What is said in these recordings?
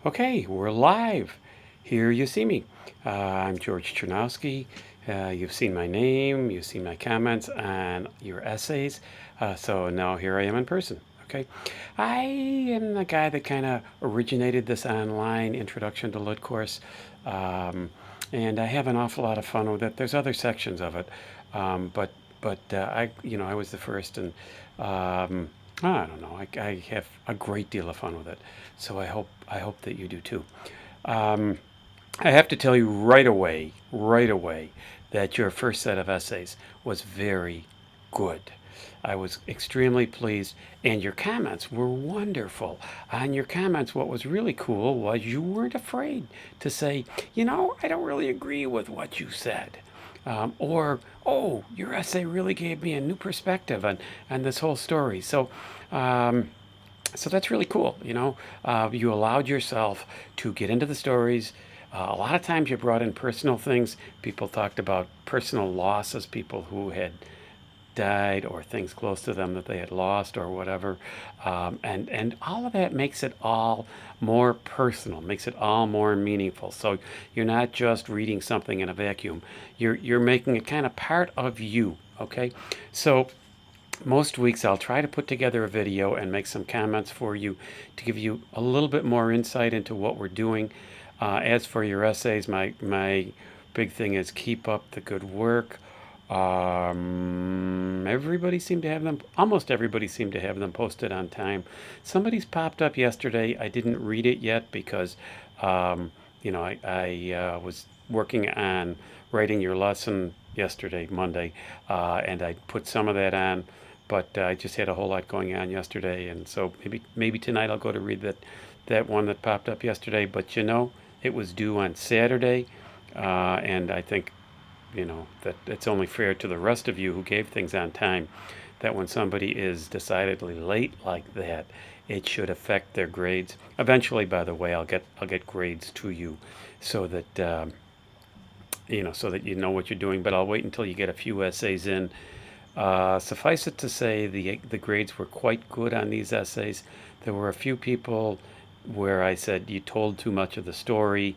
Okay, we're live. Here you see me. I'm George Chernowski. You've seen my name, you've seen my comments on your essays. So now here I am in person. Okay, I am the guy that kind of originated this online introduction to Lit course, and I have an awful lot of fun with it. There's other sections of it, I was the first, and um, I don't know. I have a great deal of fun with it, so I hope that you do too. Um, I have to tell you right away, that your first set of essays was very good. I was extremely pleased, and your comments were wonderful. On your comments, what was really cool was you weren't afraid to say, I don't really agree with what you said. Or, oh, your essay really gave me a new perspective on this whole story. Um, so that's really cool. You allowed yourself to get into the stories. A lot of times you brought in personal things. People talked about personal losses, people who had died or things close to them that they had lost or whatever. And all of that makes it all more personal, makes it all more meaningful. So you're not just reading something in a vacuum. You're making it kind of part of you. Okay, so most weeks I'll try to put together a video and make some comments for you to give you a little bit more insight into what we're doing. As for your essays, my big thing is keep up the good work. Everybody seemed to have them, almost everybody seemed to have them posted on time. Somebody's popped up yesterday. I didn't read it yet because, I was working on writing your lesson yesterday, Monday, and I put some of that on, but I just had a whole lot going on yesterday, and so maybe tonight I'll go to read that one that popped up yesterday. But it was due on Saturday, and I think that it's only fair to the rest of you who gave things on time that when somebody is decidedly late like that, it should affect their grades. Eventually, by the way, I'll get grades to you so that so that you know what you're doing. But I'll wait until you get a few essays in. Suffice it to say, the grades were quite good on these essays. There were a few people where I said you told too much of the story.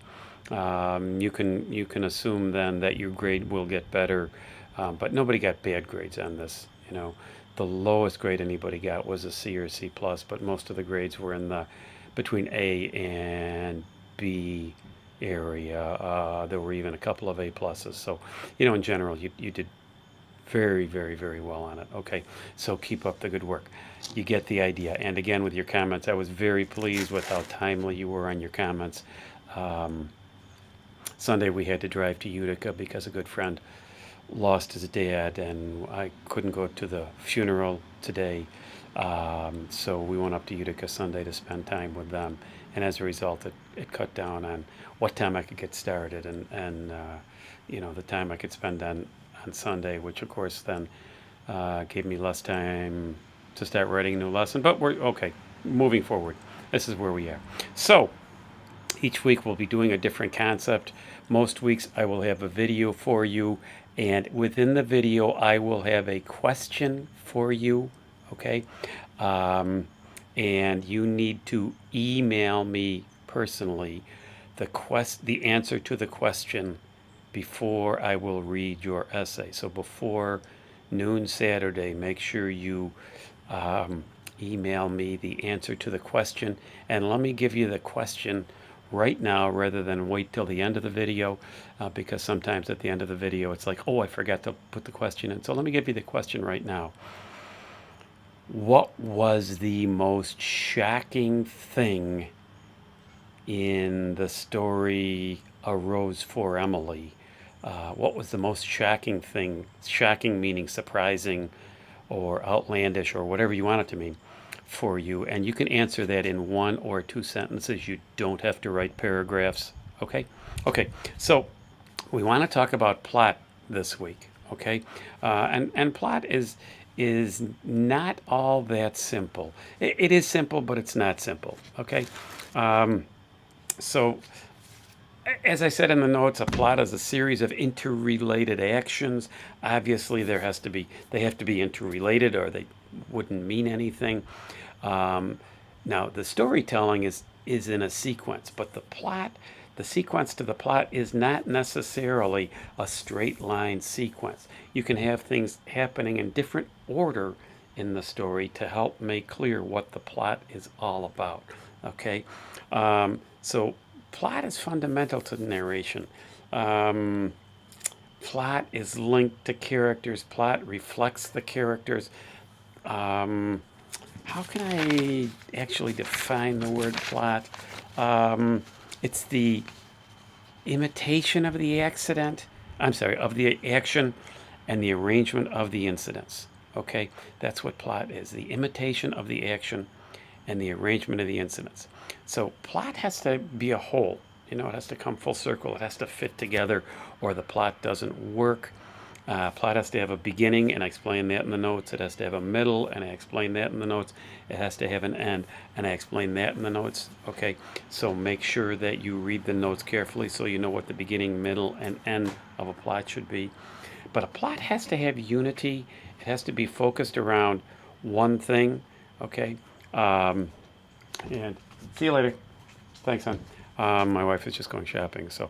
You can assume then that your grade will get better, but nobody got bad grades on this. The lowest grade anybody got was a C or C plus, but most of the grades were in the between A and B area. There were even a couple of A pluses. So, in general, you did very, very, very well on it. Okay, so keep up the good work. You get the idea. And again, with your comments, I was very pleased with how timely you were on your comments. Sunday we had to drive to Utica because a good friend lost his dad, and I couldn't go to the funeral today. So we went up to Utica Sunday to spend time with them, and as a result, it cut down on what time I could get started, and the time I could spend on Sunday, which of course then gave me less time to start writing a new lesson. But we're okay. Moving forward, this is where we are. So each week we'll be doing a different concept. Most weeks I will have a video for you, and within the video I will have a question for you. Okay, and you need to email me personally the answer to the question before I will read your essay. So before noon Saturday, make sure you email me the answer to the question, and let me give you the question right now rather than wait till the end of the video, because sometimes at the end of the video it's like, oh, I forgot to put the question in. So let me give you the question right now. What was the most shocking thing in the story A Rose for Emily? What was the most shocking thing? Shocking meaning surprising or outlandish or whatever you want it to mean for you. And you can answer that in 1 or 2 sentences. You don't have to write paragraphs. Okay? Okay, so we want to talk about plot this week. Okay? And plot is not all that simple. It is simple, but it's not simple. Okay? So as I said in the notes, a plot is a series of interrelated actions. Obviously, they have to be interrelated, or they wouldn't mean anything. Now, the storytelling is is in a sequence, but the sequence to the plot is not necessarily a straight line sequence. You can have things happening in different order in the story to help make clear what the plot is all about. Okay, so plot is fundamental to the narration. Plot is linked to characters. Plot reflects the characters. How can I actually define the word plot? It's the imitation of the accident. I'm sorry, of the action and the arrangement of the incidents. Okay, that's what plot is, the imitation of the action and the arrangement of the incidents. So plot has to be a whole. It has to come full circle. It has to fit together, or the plot doesn't work. Plot has to have a beginning, and I explain that in the notes. It has to have a middle, and I explain that in the notes. It has to have an end, and I explain that in the notes. Okay, so make sure that you read the notes carefully so you know what the beginning, middle, and end of a plot should be. But a plot has to have unity. It has to be focused around one thing. Okay, and see you later. Thanks, hon. My wife is just going shopping, so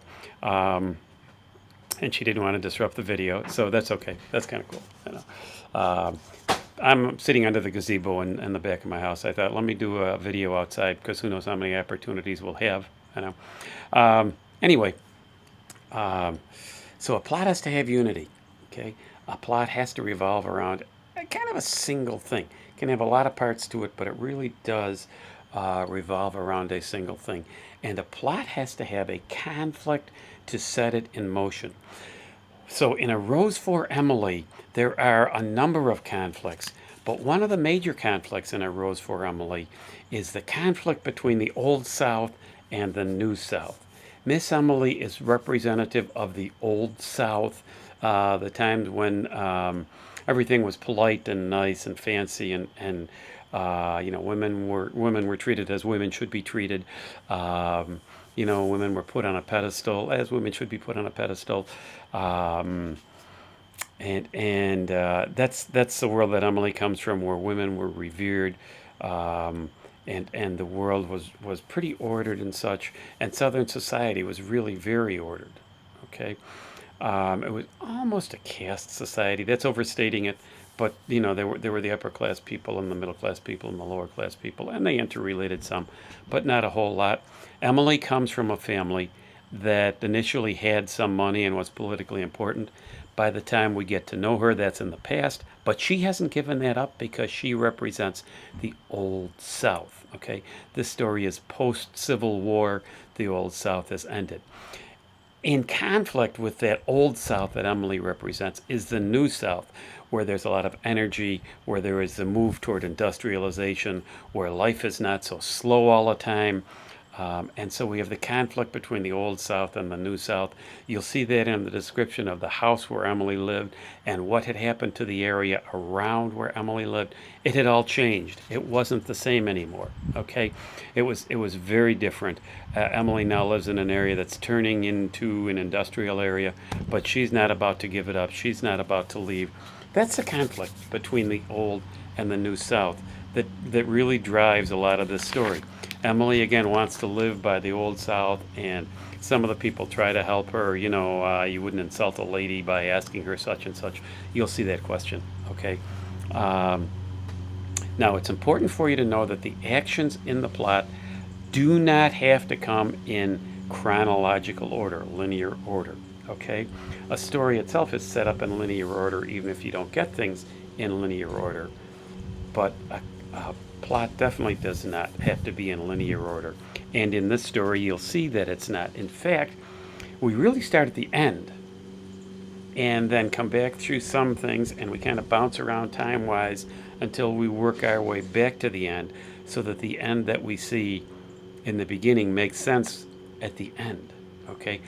and she didn't want to disrupt the video, so that's okay. That's kind of cool. I'm sitting under the gazebo in the back of my house. I thought, let me do a video outside, because who knows how many opportunities we'll have. Anyway, so a plot has to have unity. Okay, a plot has to revolve around kind of a single thing. It can have a lot of parts to it, but it really does revolve around a single thing. And a plot has to have a conflict to set it in motion. So in A Rose for Emily, there are a number of conflicts, but one of the major conflicts in A Rose for Emily is the conflict between the Old South and the New South. Miss Emily is representative of the Old South, the times when everything was polite and nice and fancy, and women were treated as women should be treated. Women were put on a pedestal as women should be put on a pedestal. And that's the world that Emily comes from, where women were revered, and the world was pretty ordered and such. And Southern society was really very ordered. Okay, it was almost a caste society. That's overstating it. But there were the upper class people and the middle class people and the lower class people, and they interrelated some, but not a whole lot. Emily comes from a family that initially had some money and was politically important. By the time we get to know her, that's in the past, but she hasn't given that up because she represents the Old South. Okay, this story is post-Civil War. The Old South has ended. In conflict with that Old South that Emily represents is the New South, where there's a lot of energy, where there is the move toward industrialization, where life is not so slow all the time. And so we have the conflict between the Old South and the New South. You'll see that in the description of the house where Emily lived and what had happened to the area around where Emily lived. It had all changed. It wasn't the same anymore. Okay, it was very different. Emily now lives in an area that's turning into an industrial area, but she's not about to give it up. She's not about to leave. That's the conflict between the Old and the New South that really drives a lot of this story. Emily, again, wants to live by the Old South, and some of the people try to help her. You wouldn't insult a lady by asking her such and such. You'll see that question, okay? Now, it's important for you to know that the actions in the plot do not have to come in chronological order, linear order, okay? A story itself is set up in linear order, even if you don't get things in linear order. But a plot definitely does not have to be in linear order. And in this story, you'll see that it's not. In fact, we really start at the end and then come back through some things, and we kind of bounce around time-wise until we work our way back to the end, so that the end that we see in the beginning makes sense at the end, okay?